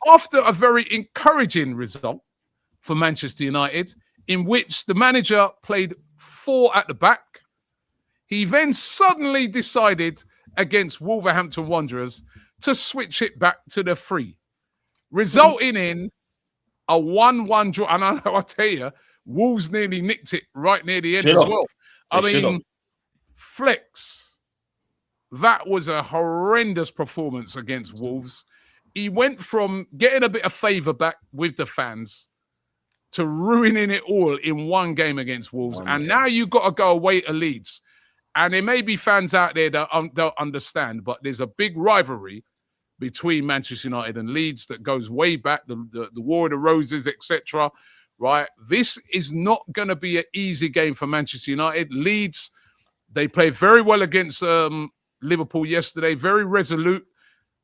after a very encouraging result for Manchester United, in which the manager played 4 at the back, he then suddenly decided against Wolverhampton Wanderers to switch it back to the 3, resulting in a 1-1 draw. And I tell you, Wolves nearly nicked it right near the end as well. I mean, Flex, that was a horrendous performance against Wolves. He went from getting a bit of favour back with the fans to ruining it all in one game against Wolves. And now you've got to go away to Leeds. And there may be fans out there that don't understand, but there's a big rivalry between Manchester United and Leeds that goes way back, the War of the Roses, etc. Right? This is not going to be an easy game for Manchester United. Leeds, they played very well against Liverpool yesterday, very resolute.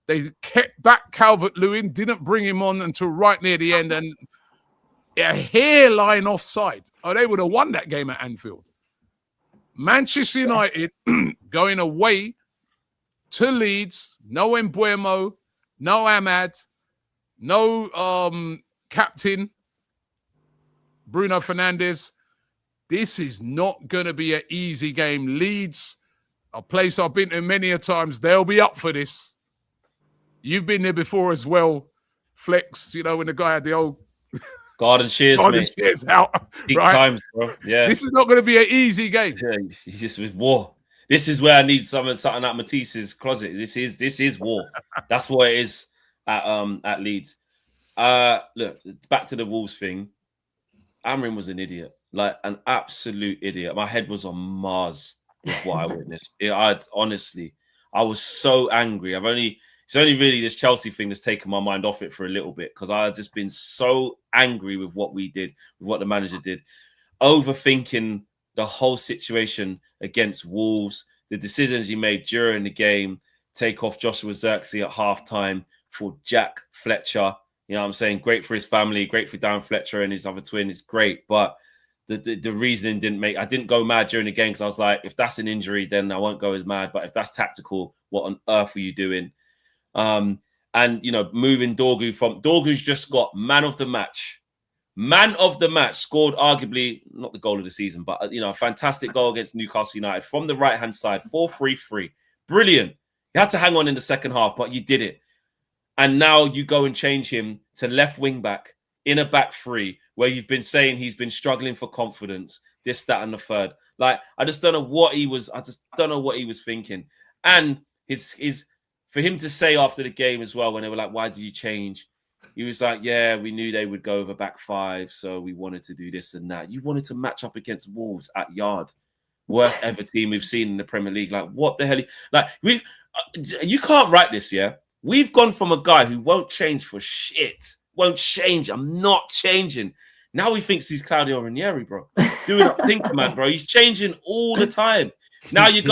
They kept back Calvert-Lewin, didn't bring him on until right near the end, and a hairline offside. Oh, they would have won that game at Anfield. Manchester United going away to Leeds, no Embuemo, no Ahmad, no captain, Bruno Fernandes. This is not going to be an easy game. Leeds, a place I've been to many a times, they'll be up for this. You've been there before as well, Flex, you know, when the guy had the old Garden shears, shears out. Big times, bro. Yeah. This is not going to be an easy game. Yeah, this was war. This is where I need something out Matisse's closet. This is war. That's what it is at Leeds. Look, back to the Wolves thing. Amrin was an idiot, like an absolute idiot. My head was on Mars with what I witnessed. I was so angry. It's only really this Chelsea thing that's taken my mind off it for a little bit, because I had just been so angry with what we did, with what the manager did, overthinking the whole situation against Wolves, the decisions he made during the game, take off Joshua Zirkzee at halftime for Jack Fletcher. You know what I'm saying? Great for his family, great for Dan Fletcher and his other twin. It's great, but the reasoning didn't make. I didn't go mad during the game because I was like, if that's an injury, then I won't go as mad. But if that's tactical, what on earth were you doing? And, you know, moving Dorgu's just got man of the match. Man of the match, scored arguably, not the goal of the season, but, you know, a fantastic goal against Newcastle United from the right-hand side, 4-3-3. Brilliant. You had to hang on in the second half, but you did it. And now you go and change him to left wing back in a back 3, where you've been saying he's been struggling for confidence, this, that, and the third. Like, I just don't know what he was thinking. And for him to say after the game as well, when they were like, why did you change? He was like, yeah, we knew they would go over back 5, so we wanted to do this and that. You wanted to match up against Wolves at Yard. Worst ever team we've seen in the Premier League. Like, what the hell? Like, you can't write this, yeah? We've gone from a guy who won't change for shit. Won't change. I'm not changing. Now he thinks he's Claudio Ranieri, bro. Do not think, man, bro. He's changing all the time. Now you're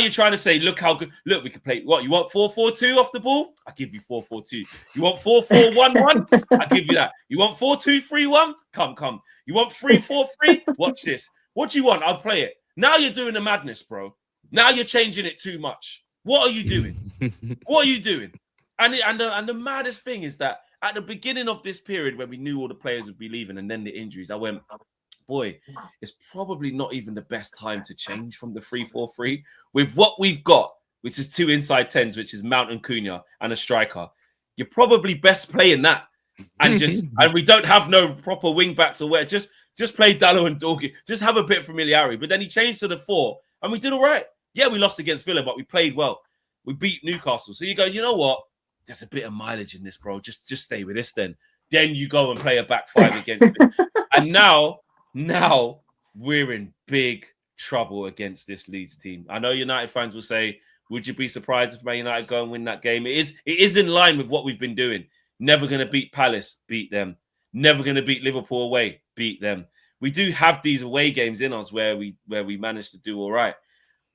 trying to say, look how good. Look, we can play. What, you want 4-4-2 off the ball? I'll give you 4-4-2. You want 4-4-1-1? I'll give you that. You want 4-2-3-1? Come. You want 3-4-3? Watch this. What do you want? I'll play it. Now you're doing the madness, bro. Now you're changing it too much. What are you doing? What are you doing? And the maddest thing is that at the beginning of this period, when we knew all the players would be leaving and then the injuries, I went, boy, it's probably not even the best time to change from the 3-4-3 with what we've got, which is 2 inside 10s, which is Mount and Cunha and a striker. You're probably best playing that, and we don't have no proper wing backs or where. Just play Dallo and Dorgu. Just have a bit of familiarity. But then he changed to the 4, and we did all right. Yeah, we lost against Villa, but we played well. We beat Newcastle. So you go, you know what? There's a bit of mileage in this, bro. Just stay with this then. Then you go and play a back 5 against it. And now we're in big trouble against this Leeds team. I know United fans will say, would you be surprised if Man United go and win that game? It is in line with what we've been doing. Never going to beat Palace, beat them. Never going to beat Liverpool away, beat them. We do have these away games in us where we manage to do all right.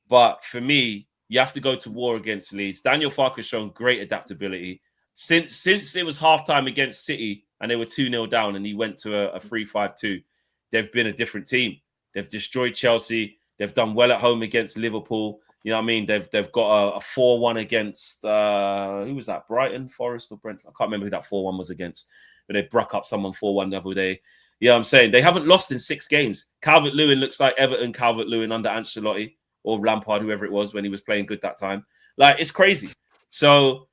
But for me, you have to go to war against Leeds. Daniel Farke's shown great adaptability. Since it was halftime against City and they were 2-0 down and he went to a 3-5-2, they've been a different team. They've destroyed Chelsea. They've done well at home against Liverpool. You know what I mean? They've got a 4-1 against who was that? Brighton, Forest, or Brentford? I can't remember who that 4-1 was against, but they bruck up someone 4-1 the other day. Yeah, I'm saying they haven't lost in 6 games. Calvert-Lewin looks like Everton Calvert-Lewin under Ancelotti or Lampard, whoever it was when he was playing good that time. Like, it's crazy. So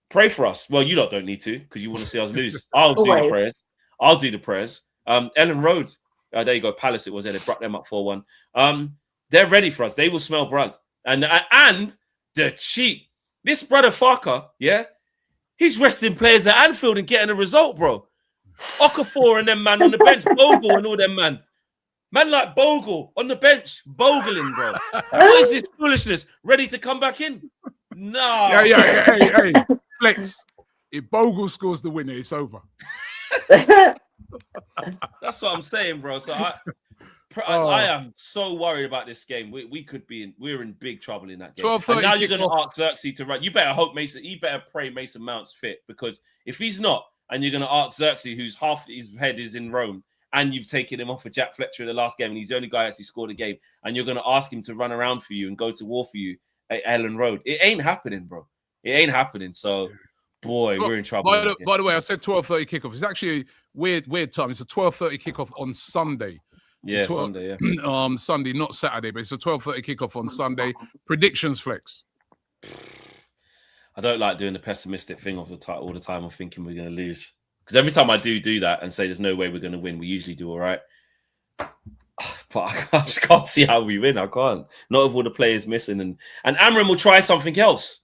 pray for us. Well, you lot don't need to because you want to see us lose. I'll do the prayers. I'll do the prayers. Ellen Road. There you go. Palace it was there. They brought them up 4-1. They're ready for us. They will smell blood. And the cheat. This brother Farker, yeah, he's resting players at Anfield and getting a result, bro. Okafor and them man on the bench, Bogle and all them man. Man like Bogle on the bench, bogling, bro. What is this foolishness? Ready to come back in? No. Yeah. Hey, Flex. If Bogle scores the winner, it's over. That's what I'm saying, bro. So I am so worried about this game. We're in big trouble in that game. And now you're going to ask Xerxes to run. You better hope Mason. You better pray Mason Mount's fit, because if he's not, and you're going to ask Xerxes, who's half his head is in Rome, and you've taken him off for Jack Fletcher in the last game, and he's the only guy who actually scored a game, and you're going to ask him to run around for you and go to war for you at Ellen Road. It ain't happening, bro. It ain't happening. So, boy, we're in trouble. By the way, I said 12:30 kickoff. It's actually a weird time. It's a 12:30 kickoff on Sunday. Yeah, Sunday, yeah. Sunday, not Saturday, but it's a 12:30 kickoff on Sunday. Predictions, Flex. I don't like doing the pessimistic thing all the time of thinking we're going to lose. Because every time I do that and say there's no way we're going to win, we usually do all right. But I just can't see how we win. I can't. Not with all the players missing. And Amram will try something else.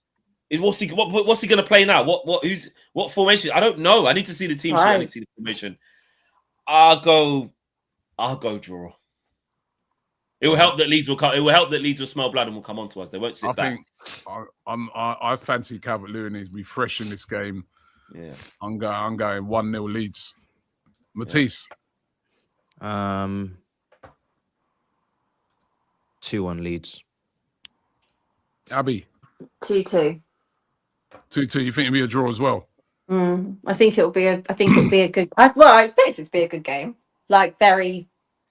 What's he going to play now? What formation? I don't know. I need to see the team sheet. I need to see the formation. I'll go draw. It will help that Leeds will come. It will help that Leeds will smell blood and will come on to us. They won't sit back. I fancy Calvert-Lewin is refreshing this game. Yeah, I'm going 1-0 Leeds. Matisse. 2-1 Leeds. Abby. 2-2. 2-2. You think it'll be a draw as well? I think it'll be a good. I expect it to be a good game. Like, very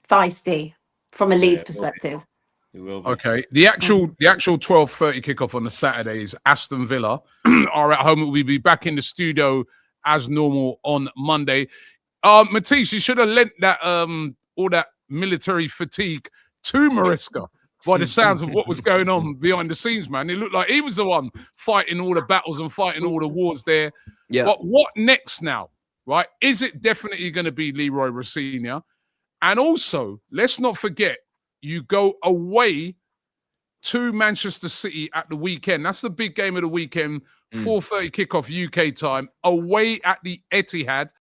feisty from a Leeds perspective. It will be. Okay. The actual 12:30 kickoff on the Saturday is Aston Villa are at home. We'll be back in the studio as normal on Monday. Matisse, you should have lent that all that military fatigue to Mariska. By the sounds of what was going on behind the scenes, man, it looked like he was the one fighting all the battles and fighting all the wars there. Yeah. But what next now, right? Is it definitely going to be Leroy Rossignol? And also, let's not forget, you go away to Manchester City at the weekend. That's the big game of the weekend. 4:30 kickoff UK time. Away at the Etihad.